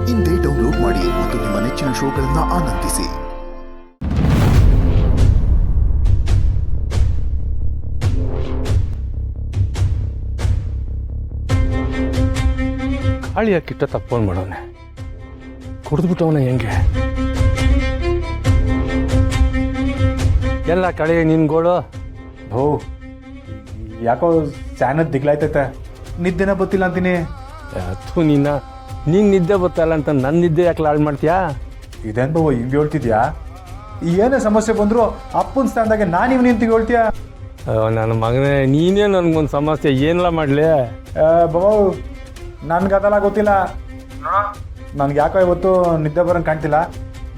ಇಂದೇ ಡೌನ್ಲೋಡ್ ಮಾಡಿ ಮತ್ತು ನಿಮ್ಮ ನೆಚ್ಚಿನ ಶೋಗಳನ್ನು ಆನಂದಿಸಿ. ಗಾಳಿಯ ಕಿಟ್ಟ ತಪ್ಪೋನ್ ಮಾಡೋನೆ ಕುಡಿದ್ಬಿಟ್ಟವನ ಹೆಂಗೆ ಎಲ್ಲ ಕಳೆ ನಿನ್ಗೋಳು. ಹೋ ಯಾಕೋ ಸ್ಯಾನದ್ ದಿಗ್ಲಾಯ್ತೈತೆ, ನಿದ್ದೆನ ಗೊತ್ತಿಲ್ಲ ಅಂತೀನಿ. ಥೂ ನೀನು ನಿದ್ದೆ ಗೊತ್ತಲ್ಲ ಅಂತ ನನ್ನ ನಿದ್ದೆ ಯಾಕೆ ಹಾಳು ಮಾಡ್ತೀಯಾ? ಇದೇನು ಬಾಬು ಹಿಂಗೆ ಹೇಳ್ತಿದ್ಯಾ? ಏನೇ ಸಮಸ್ಯೆ ಬಂದರೂ ಅಪ್ಪನ ಸ್ಥಾನದಾಗೆ ನಾನು ಇವ್ನು ನಿಂತು ಹೇಳ್ತೀಯಾ? ನನ್ನ ಮಗನೇ, ನೀನೇ ನನಗೊಂದು ಸಮಸ್ಯೆ ಏನೆಲ್ಲ ಮಾಡಲಿ? ಬಾಬು ನನಗದೆಲ್ಲ ಗೊತ್ತಿಲ್ಲ. ನನಗೆ ಯಾಕೋ ಇವತ್ತು ನಿದ್ದೆ ಬರೋಂಗೆ ಕಾಣ್ತಿಲ್ಲ.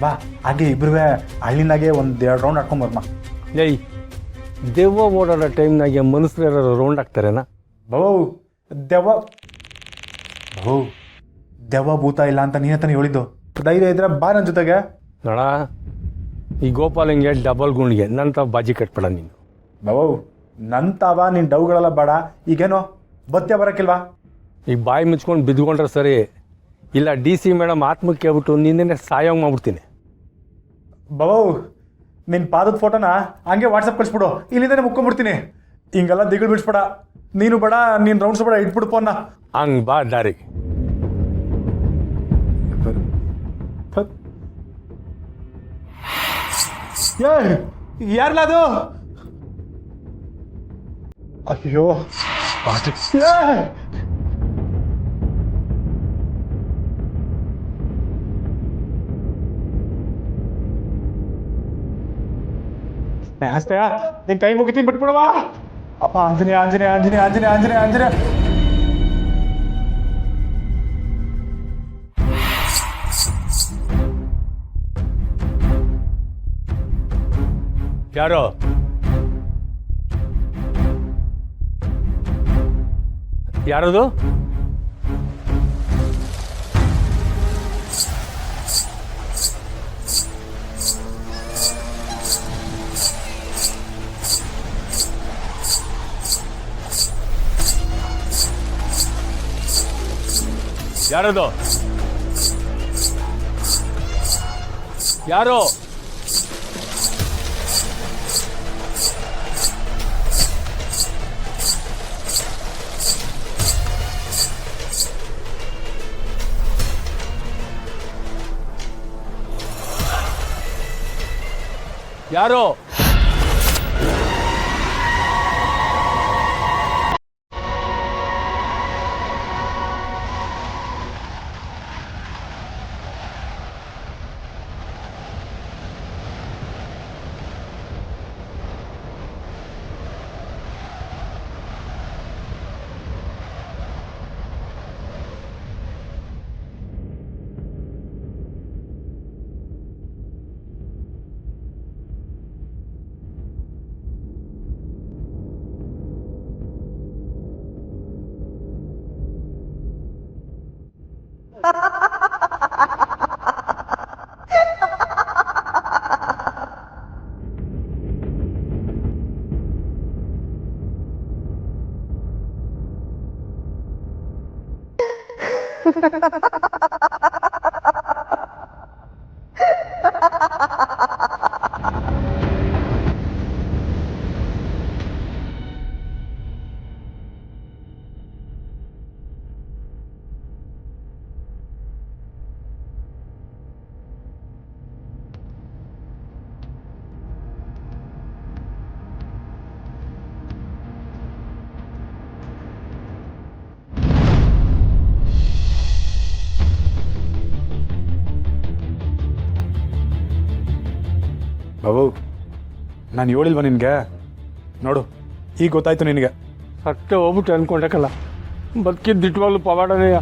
ಬಾ ಹಾಗೆ ಇಬ್ಬರೂ ಹಳ್ಳಿನಾಗೆ ಒಂದು 2 ರೌಂಡ್ ಹಾಕ್ಕೊಂಬರ್ಮ. ಏಯ್, ದೆವ್ವ ಓಡಾಡೋ ಟೈಮ್ನಾಗೆ ಮನುಷ್ಯರು ಯಾರು ರೌಂಡ್ ಹಾಕ್ತಾರೇನಾ? ಬಾಬು ದೆವ್ವ ಭೂತ ಇಲ್ಲ ಅಂತ ನೀನೇ ತಾನೇ ಹೇಳಿದ್ದು. ಧೈರ್ಯ ಇದ್ರೆ ಬಾ ನನ್ನ ಜೊತೆಗೆ. ನೋಡ, ಈ ಗೋಪಾಲಂಗೆ ಡಬಲ್ ಗುಂಡಿಗೆ ನನ್ನ ಬಾಜಿ ಕಟ್ಬೇಡ ನೀನು. ಬಾಬು ನಂತಾವ ನಿನ್ನ ಡೌಗಳೆಲ್ಲ ಬೇಡ. ಈಗೇನೋ ಬತ್ಯ ಬರೋಕ್ಕಿಲ್ವಾ? ಈಗ ಬಾಯಿ ಮುಚ್ಕೊಂಡು ಬಿದ್ದುಕೊಂಡ್ರೆ ಸರಿ, ಇಲ್ಲ DC ಮೇಡಮ್ ಆತ್ಮಕ್ಕೆ ಹೇಳ್ಬಿಟ್ಟು ನಿನ್ನೆ ಸಾಯೋಂಗ್ ಮಾಡ್ಬಿಡ್ತೀನಿ. ಬಾಬು ನಿನ್ನ ಪಾದದ ಫೋಟೋನ ಹಂಗೆ ವಾಟ್ಸಪ್ ಕಳಿಸ್ಬಿಡು, ಇಲ್ಲಿಂದನೇ ಮುಕ್ಕೊಂಬಿಡ್ತೀನಿ. ಹಿಂಗೆಲ್ಲ ದಿಗಳು ಬಿಡಿಸ್ಬೇಡ. ನೀನು ಬೇಡ, ನೀನು ರೌಂಡ್ಸ್ ಬೇಡ, ಇಟ್ಬಿಡು ಫೋನ್ನ. ಹಂಗೆ ಬಾ ದಾರಿಗೆ. ಯಾರಲ್ಲ ಅದು? ಅಯ್ಯೋ ನಿನ್ ಕೈ ಮುಗಿತೀನಿ, ಬಿಟ್ಬಿಡವಾ. ಅಪ್ಪ ಆಂಜನೇಯ ಆಂಜನೇಯ ಆಂಜನೇಯ ಆಂಜನೇಯ ಆಂಜನೇಯ ಆಂಜನೇಯ. ಯಾರೋ ಯಾರದು? ಯಾರದು? ಯಾರೋ? ಯಾರೋ? ಬಾಬು ನಾನು ಹೇಳಿಲ್ವ ನಿನಗೆ? ನೋಡು ಈಗ ಗೊತ್ತಾಯ್ತು ನಿನಗೆ. ಅಷ್ಟೇ ಹೋಗ್ಬಿಟ್ಟು ಅನ್ಕೊಂಡಕ್ಕಲ್ಲ, ಬದುಕಿದ್ದು ದಿಟ್ಟವಾಗ್ಲು ಪವಾಡನೆಯ.